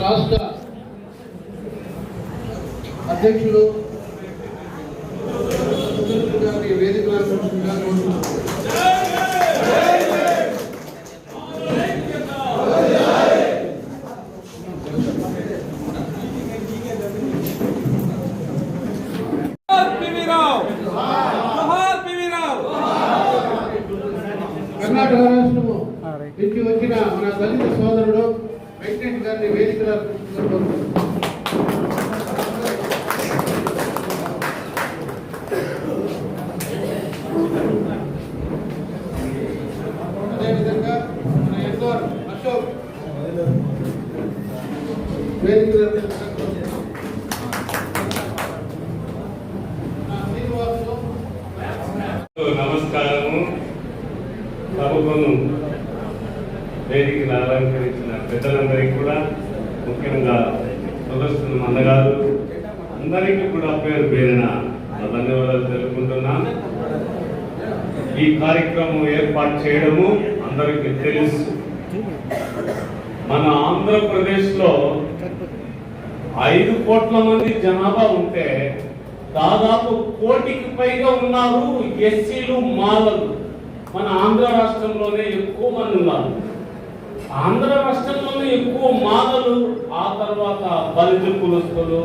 రాష్ట్ర అధ్యక్షుడు వేదిక కర్ణాటక రాష్ట్రము నుంచి వచ్చిన మన దళిత సోదరుడు వెంకటేష్ గారిని వేదిక అదేవిధంగా మన ఎన్ఆర్ అశోక్ వేదిక నమస్కారము. సభను వేదికను అలంకరించిన పెద్దలందరికీ కూడా, ముఖ్యంగా సదస్సులు మందగారు అందరికీ కూడా పేరు పేరిన ధన్యవాదాలు తెలుపుకుంటున్నాను. ఈ కార్యక్రమం ఏర్పాటు చేయడము అందరికీ తెలుసు. మన ఆంధ్రప్రదేశ్లో 5 కోట్ల మంది జనాభా ఉంటే దాదాపు 1 కోటికి పైగా ఉన్నారు ఎస్సీలు, మాలలు. మన ఆంధ్ర రాష్ట్రంలోనే ఎక్కువ మంది ఉన్నారు. ఆంధ్ర రాష్ట్రంలోనే ఎక్కువ మాలలు, ఆ తర్వాత దళిత కులస్తులు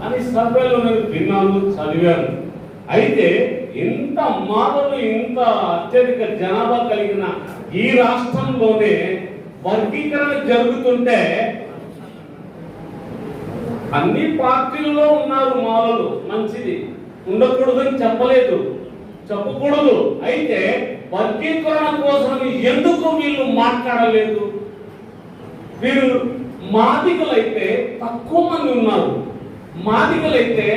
అని సర్వేలో నేను విన్నాను, చదివాను. అయితే ఇంత మాలలు, ఇంత అత్యధిక జనాభా కలిగిన ఈ రాష్ట్రంలోనే వర్గీకరణ జరుగుతుంటే అన్ని పార్టీలలో ఉన్నారు మాలలు, మంచిది, ఉండకూడదని చెప్పకూడదు. అయితే వర్గీకరణ కోసం ఎందుకు వీళ్ళు మాట్లాడలేదు? వీరు మాదిగలైతే తక్కువ మంది ఉన్నారు. మాదిగలైతే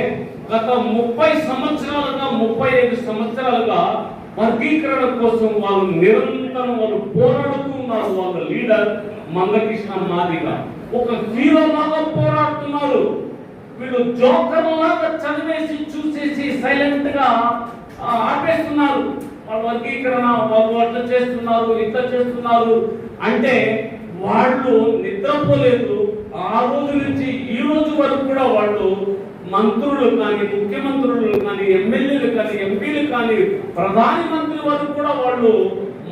గత 30 సంవత్సరాలుగా 35 సంవత్సరాలుగా వర్గీకరణ కోసం వాళ్ళు నిరంతరం పోరాడుతూ ఉన్నారు. వాళ్ళ లీడర్ మందకృష్ణ మాదిగ ఒక హీరో లాగా పోరాడుతున్నారు. వీళ్ళు జోకర్ లాగా చదివేసి చూసేసి సైలెంట్ గా ఆపేస్తున్నారు. వాళ్ళు వర్గీకరణ, వాళ్ళు అట్లా చేస్తున్నారు, ఇట్లా చేస్తున్నారు అంటే వాళ్ళు నిద్రపోలేదు. ఆ రోజు నుంచి ఈ రోజు వరకు కూడా వాళ్ళు మంత్రులు కానీ, ముఖ్యమంత్రులు కానీ, ఎమ్మెల్యేలు కానీ, ఎంపీలు కానీ, ప్రధాని మంత్రి వరకు కూడా వాళ్ళు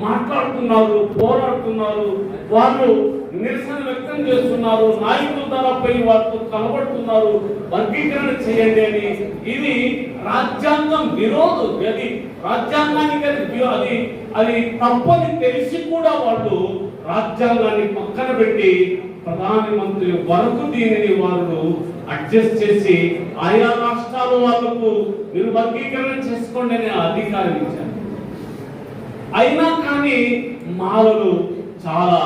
మాట్లాడుతున్నారు, పోరాడుతున్నారు. వాళ్ళు నిరసన వ్యక్తం చేస్తున్నారు. నాయకుల ద్వారా పోయి వారితో కలబడుతున్నారు, వర్గీకరణ చేయండి అని. ఇది రాజ్యాంగం విరోధం. అది రాజ్యాంగానికి అది తప్పని తెలిసి కూడా వాళ్ళు రాజ్యాంగాన్ని పక్కన పెట్టి ప్రధాని మంత్రి వరకు దీనిని వాళ్ళు అడ్జస్ట్ చేసి ఆయా రాష్ట్రాల వాళ్ళకు మీరు వర్గీకరణ చేసుకోండి అనే అధికారం ఇచ్చారు. అయినా కానీ మాలలు చాలా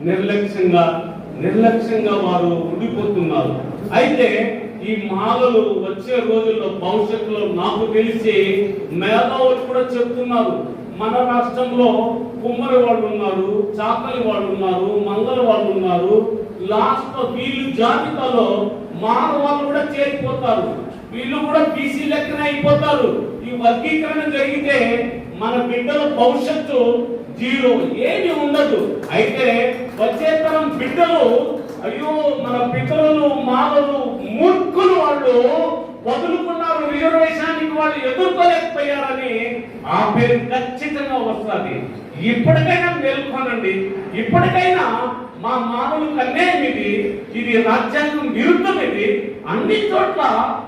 నిర్లక్ష్యంగా వారు ఉండిపోతున్నారు. అయితే ఈ మాలలు వచ్చే రోజుల్లో, భవిష్యత్తులో నాకు తెలిసి మేధావులు కూడా చెప్తున్నారు, మన రాష్ట్రంలో కుమ్మరి వాళ్ళు ఉన్నారు, చాకలి వాళ్ళు ఉన్నారు, మంగళ వాళ్ళు ఉన్నారు. లాస్ట్ వీళ్ళు జాబితాలో మాల వాళ్ళు కూడా చేరిపోతారు. వీళ్ళు కూడా బీసీ లెక్కన అయిపోతారు. ఈ వర్గీకరణ జరిగితే మన బిడ్డల భవిష్యత్తు జీరో, ఏమి ఉండదు. అయితే వచ్చే తరం బిడ్డలు, అయ్యో మన పితరులు, మాలలు, మూర్ఖులు వాళ్ళు వదులుకున్నారు రిజర్వేషన్కి వాళ్ళు ఎదుర్కోలేకపోయారని ఆ పేరు ఖచ్చితంగా వస్తుంది. ఇప్పటికైనా మేల్కొనండి. ఇప్పటికైనా మా మానవులకు అన్యాయం ఇది రాజ్యాంగం విరుద్ధం. ఇది అన్ని చోట్ల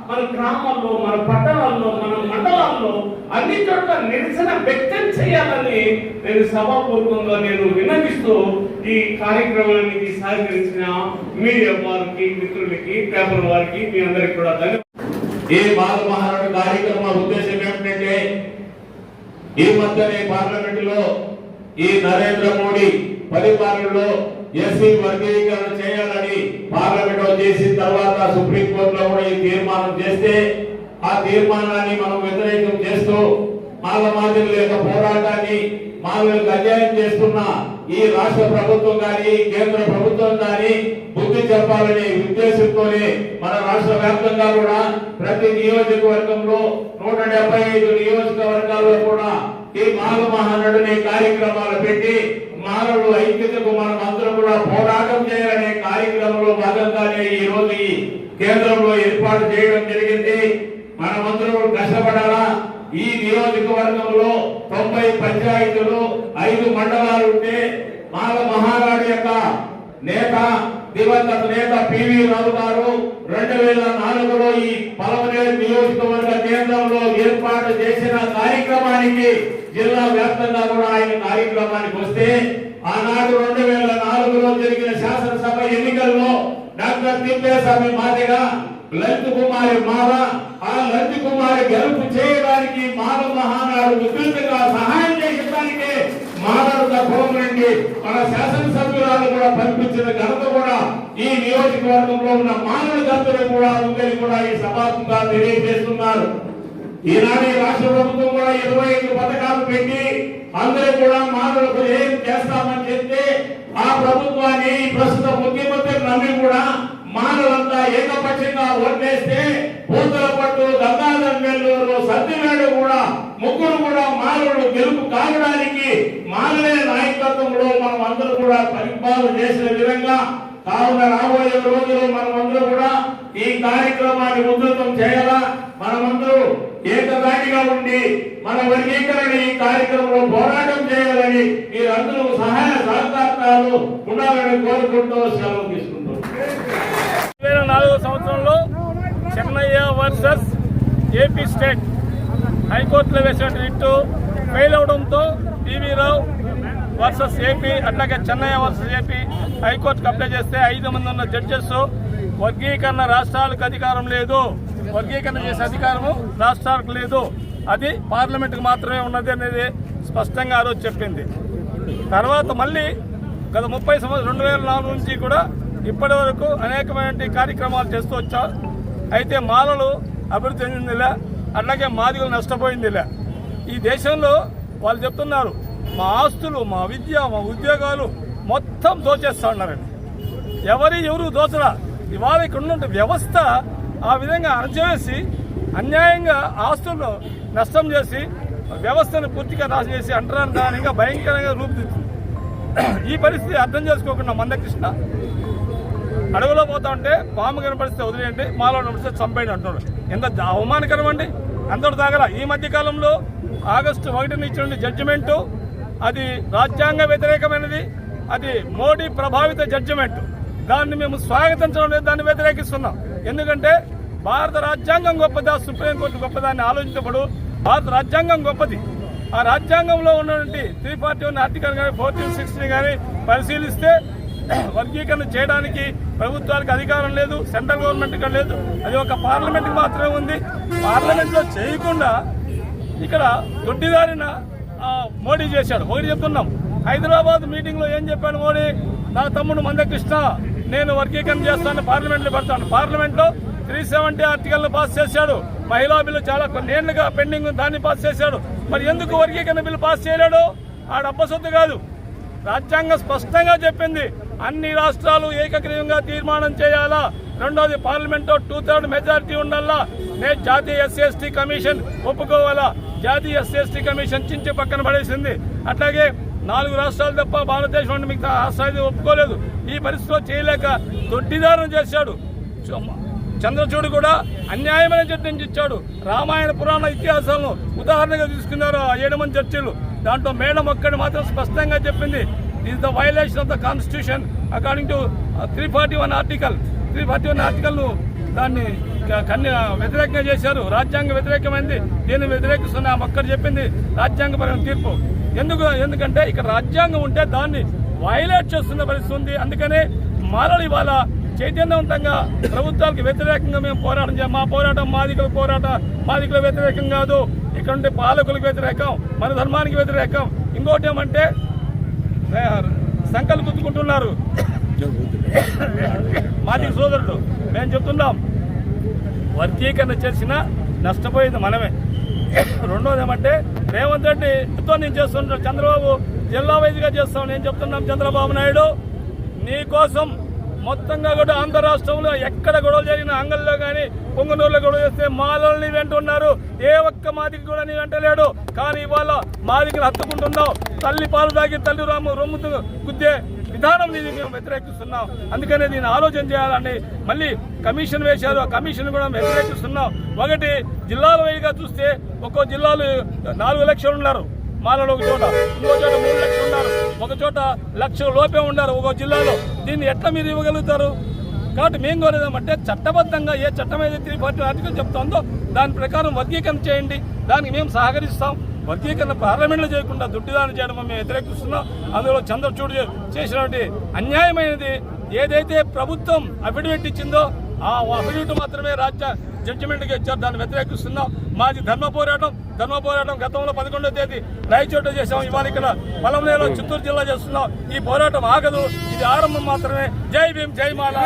మన గ్రామాల్లో, మన పట్టణాల్లో, మన మండలాల్లో అన్ని చోట్ల నిరసన వ్యక్తం చేయాలని నేను సభాపూర్వకంగా విన్నవిస్తూ ఈ కార్యక్రమానికి సహకరించిన మీడియా వారికి, మిత్రులకి, పేపర్ వారికి, మీ అందరికి కూడా ధన్యవాదాలు. ఈ బాల మహానాడు కార్యక్రమ ఉద్దేశం ఏమిటంటే, ఈ మధ్యనే పార్లమెంటులో ఈ నరేంద్ర మోడీ పరిపాలనలో ఎస్సీ వర్గీకరణ చేయాలని పార్లమెంట్ చేసిన తర్వాత సుప్రీంకోర్టులో కూడా ఈ తీర్మానం చేస్తే, ఆ తీర్మానాన్ని మనం వ్యతిరేకం చేస్తూ మాల మాదిరి లేక పోరాటాన్ని మాలకు అన్యాయం చేస్తున్న ఈ రాష్ట్ర ప్రభుత్వం కానీ, కేంద్ర ప్రభుత్వం కానీ బుద్ధి చెప్పాలనే ఉద్దేశంతోనే మన రాష్ట్ర వ్యాప్తంగా కూడా ప్రతి నియోజకవర్గంలో 175 నియోజకవర్గాల్లో కూడా ఈ మాల మహానాడుని కార్యక్రమాలు పెట్టి మానవులు ఐక్యతకు మనం అందరం కూడా పోరాటం చేయాలనే కార్యక్రమంలో భాగంగానే ఈ రోజు ఈ కేంద్రంలో ఏర్పాటు చేయడం జరిగింది. మనమందరం కష్టపడాలా. ఈ నియోజకవర్గంలో 90 పంచాయతీలు, 5 మండలాలు ఉంటే మాల మహానాడు యొక్క నేత, దివంగత నేత పివి రావు గారు 2004లో ఈ పలమనేరు నియోజకవర్గ కేంద్రంలో ఏర్పాటు చేసిన కార్యక్రమానికి జిల్లా వ్యాప్తంగా కూడా ఆయన కార్యక్రమానికి వస్తే, ఆనాడు 2004లో జరిగిన శాసనసభ ఎన్నికల్లో డాక్టర్ తిప్పేస్వామి మాదిగా లంచ్ కుమారి మాల, ఆ లంచ్ కుమారి గెలుపు చేయడానికి మాల మహానాడు విస్తృతంగా సహాయం చేయడానికి మానవ తత్వం నుండి మన శాసనసభ్యురాలు కూడా పంపించిన ఘనత కూడా ఈ నియోజకవర్గంలో ఉన్న మానవ దంతులు కూడా ఉందని కూడా ఈ సభాముఖంగా తెలియజేస్తున్నారు. ఈనాడు ఈ రాష్ట్ర ప్రభుత్వం కూడా 25 పథకాలు పెట్టి అందరూ కూడా మానవులకు ఏం చేస్తామని చెప్తే, ఆ ప్రభుత్వాన్ని ప్రస్తుత ముఖ్యమంత్రి నమ్మి కూడా మానవులంతా ఏకపక్షంగా ఓట్లేస్తే పూతలపట్టు, గంగాధర్ నెల్లూరు, సత్యవేడు కూడా ముగ్గురు కూడా మానవులు గెలుపు కావడానికి మానవే నాయకత్వంలో మనం అందరూ కూడా పరిపాలన చేసిన విధంగా కావున రాబోయే రోజుల్లో మనమందరూ కూడా ఈ కార్యక్రమాన్ని ఉధృతం చేయాలా. మనమందరూ ఏకదాటిగా ఉండి మన వర్గీకరణ ఈ కార్యక్రమంలో పోరాటం చేయాలని మీరందరూ సహాయ సహకారాలు ఉండాలని కోరుకుంటూ సెలవు తీసుకుంటాం. 2004 సంవత్సరంలో చెన్నయ్య వర్సెస్ ఏపీ స్టేట్ హైకోర్టులో వేసిన రిట్టు ఫెయిల్ అవడంతో పివి రావు వర్సెస్ ఏపీ, అట్లాగే చెన్నయ్య వర్సెస్ ఏపీ హైకోర్టుకు అప్లై చేస్తే 5 మంది ఉన్న జడ్జెస్ వర్గీకరణ రాష్ట్రాలకు అధికారం లేదు, వర్గీకరణ చేసే అధికారము రాష్ట్రాలకు లేదు, అది పార్లమెంటుకు మాత్రమే ఉన్నది అనేది స్పష్టంగా ఆ రోజు చెప్పింది. తర్వాత మళ్ళీ గత 30 సంవత్సరాలు 2004 నుంచి కూడా ఇప్పటి వరకు అనేకమైన కార్యక్రమాలు చేస్తూ వచ్చారు. అయితే మాలలు అభివృద్ధి చెందిందిలే, అట్లాగే మాదిగలు నష్టపోయిందిలే. ఈ దేశంలో వాళ్ళు చెప్తున్నారు మా ఆస్తులు, మా విద్య, మా ఉద్యోగాలు మొత్తం దోచేస్తా ఉన్నారండి. ఎవరు దోచరా. ఇవాళ ఇక్కడ ఉన్న వ్యవస్థ ఆ విధంగా అణచివేసి అన్యాయంగా ఆస్తులను నష్టం చేసి వ్యవస్థను పూర్తిగా నాశనం చేసి అంటరానిగా భయంకరంగా రూపుదిద్దుతుంది. ఈ పరిస్థితి అర్థం చేసుకోకుండా మందకృష్ణ అడవిలో పోతా ఉంటే పాము కనపడిస్తే వదిలేయండి, మాలో నడిస్తే చంపేయండి అంటున్నాడు. ఎంత అవమానకరం అండి. అందరూ తాగల. ఈ మధ్య కాలంలో ఆగస్టు 1న ఇచ్చిన జడ్జిమెంటు అది రాజ్యాంగ వ్యతిరేకమైనది, అది మోడీ ప్రభావిత జడ్జిమెంట్. దాన్ని మేము స్వాగతించడం లేదు, దాన్ని వ్యతిరేకిస్తున్నాం. ఎందుకంటే భారత రాజ్యాంగం గొప్పదా, సుప్రీంకోర్టు గొప్పదా అని ఆలోచించబడు. భారత రాజ్యాంగం గొప్పది. ఆ రాజ్యాంగంలో ఉన్నటువంటి 341 ఆర్టికల్ కానీ 14, 16 కానీ పరిశీలిస్తే వర్గీకరణ చేయడానికి ప్రభుత్వానికి అధికారం లేదు, సెంట్రల్ గవర్నమెంట్ ఇక్కడ లేదు, అది ఒక పార్లమెంట్కి మాత్రమే ఉంది. పార్లమెంట్లో చేయకుండా ఇక్కడ దొడ్డిదారిన మోడీ చేశాడు. ఒకటి చెప్తున్నాం, హైదరాబాద్ మీటింగ్లో ఏం చెప్పాడు మోడీ, నా తమ్ముడు మందకృష్ణ నేను వర్గీకరణ చేస్తాను, పార్లమెంట్లో పెడతాను. పార్లమెంట్లో 370 ఆర్టికల్ను పాస్ చేశాడు. మహిళా బిల్లు చాలా కొన్నేళ్లుగా పెండింగ్, దాన్ని పాస్ చేశాడు. మరి ఎందుకు వర్గీకరణ బిల్లు పాస్ చేయలేడు? ఆ డబ్బ సొత్తు కాదు. రాజ్యాంగం స్పష్టంగా చెప్పింది అన్ని రాష్ట్రాలు ఏకగ్రీవంగా తీర్మానం చేయాలా. రెండోది పార్లమెంట్లో 2/3 మెజారిటీ ఉండాలా. జాతీయ SC/ST కమిషన్ ఒప్పుకోవాలా. జాతీయ SC/ST కమిషన్ చించి పక్కన పడేసింది. అట్లాగే 4 రాష్ట్రాలు తప్ప భారతదేశంలో మిగతా రాష్ట్రాలు ఒప్పుకోలేదు. ఈ పరిస్థితిలో చేయలేక దొడ్డిదారులు చేశాడు. చంద్రచూడ్ కూడా అన్యాయమైన జడ్జిమెంట్ ఇచ్చాడు. రామాయణ పురాణ ఇతిహాసాలను ఉదాహరణగా తీసుకున్నారు ఆ 7 మంది జడ్జీలు. దాంట్లో మేడం ఒక్కడి మాత్రం స్పష్టంగా చెప్పింది, is the violation of the constitution according to 341 article. 341 ఆర్టికల్ను దాన్ని వ్యతిరేకంగా చేశారు, రాజ్యాంగ వ్యతిరేకమైంది, దీన్ని వ్యతిరేకిస్తున్న ఒక్కరు చెప్పింది రాజ్యాంగపరమైన తీర్పు. ఎందుకంటే ఇక్కడ రాజ్యాంగం ఉంటే దాన్ని వైలేట్ చేస్తున్న పరిస్థితి ఉంది. అందుకనే మాలలు ఇవాళ చైతన్యవంతంగా ప్రభుత్వాలకు వ్యతిరేకంగా మేము పోరాటం చేయాలి. మా పోరాటం మాదికల వ్యతిరేకం కాదు, ఇక్కడ ఉండే పాలకులకు వ్యతిరేకం, మన ధర్మానికి వ్యతిరేకం. ఇంకోటి ఏమంటే సంకలు గుర్తుకుంటున్నారు మాదిక సోదరుడు. మేము చెప్తున్నాం, వర్గీకరణ చేసినా నష్టపోయింది మనమే. రెండోది ఏమంటే రేవంత్ రెడ్డితో నేను చేస్తున్నాను, చంద్రబాబు జిల్లా వైద్యుగా చేస్తాం. నేను చెప్తున్నాం, చంద్రబాబు నాయుడు నీ కోసం మొత్తంగా కూడా ఆంధ్ర రాష్ట్రంలో ఎక్కడ గొడవలు జరిగిన అంగల్లో కానీ పొంగనూరులో గొడవ చేస్తే మాలల్ని వెంట ఉన్నారు, ఏ ఒక్క మాదికి కూడా నీ వెంట లేడు. కానీ ఇవాళ మాదికలు హత్తుకుంటున్నావు, తల్లి పాలు తాగి తల్లి రొమ్ముతూ గుద్దే విధానం దీన్ని మేము వ్యతిరేకిస్తున్నాం. అందుకనే దీన్ని ఆలోచన చేయాలని మళ్ళీ కమిషన్ వేశారు, ఆ కమిషన్ కూడా వ్యతిరేకిస్తున్నాం. ఒకటి జిల్లాల వైగా చూస్తే ఒక్కో జిల్లాలో 4 లక్షలు ఉన్నారు మాలలో, ఒక చోట ఇంకో చోట 3 లక్షలు ఉన్నారు, ఒక చోట 1 లక్షల లోపే ఉన్నారు ఒక్కో జిల్లాలో. దీన్ని ఎట్లా మీరు ఇవ్వగలుగుతారు? కాబట్టి మేము కోరేదామంటే చట్టబద్ధంగా ఏ చట్టం అయితే 340 ఆర్టికల్ చెప్తుందో దాని ప్రకారం వర్గీకరణ చేయండి, దానికి మేము సహకరిస్తాం. వర్గీకరణ పార్లమెంట్లో చేయకుండా దుడ్డిదానం చేయడం మేము వ్యతిరేకిస్తున్నాం. అందులో చంద్రచూడ్ చేసినటువంటి అన్యాయమైనది ఏదైతే ప్రభుత్వం అఫిడవిట్ ఇచ్చిందో ఆ అఫిడవిట్ మాత్రమే రాజ్య జడ్జిమెంట్గా ఇచ్చారు, దాన్ని వ్యతిరేకిస్తున్నాం. మాది ధర్మ పోరాటం గతంలో 11వ తేదీ రాయచోట చేసాం, ఇవాళ ఇక్కడ పొలంనేలో చిత్తూరు జిల్లా చేస్తున్నాం. ఈ పోరాటం ఆగదు, ఇది ఆరంభం మాత్రమే. జై భీమ్, జై మాల.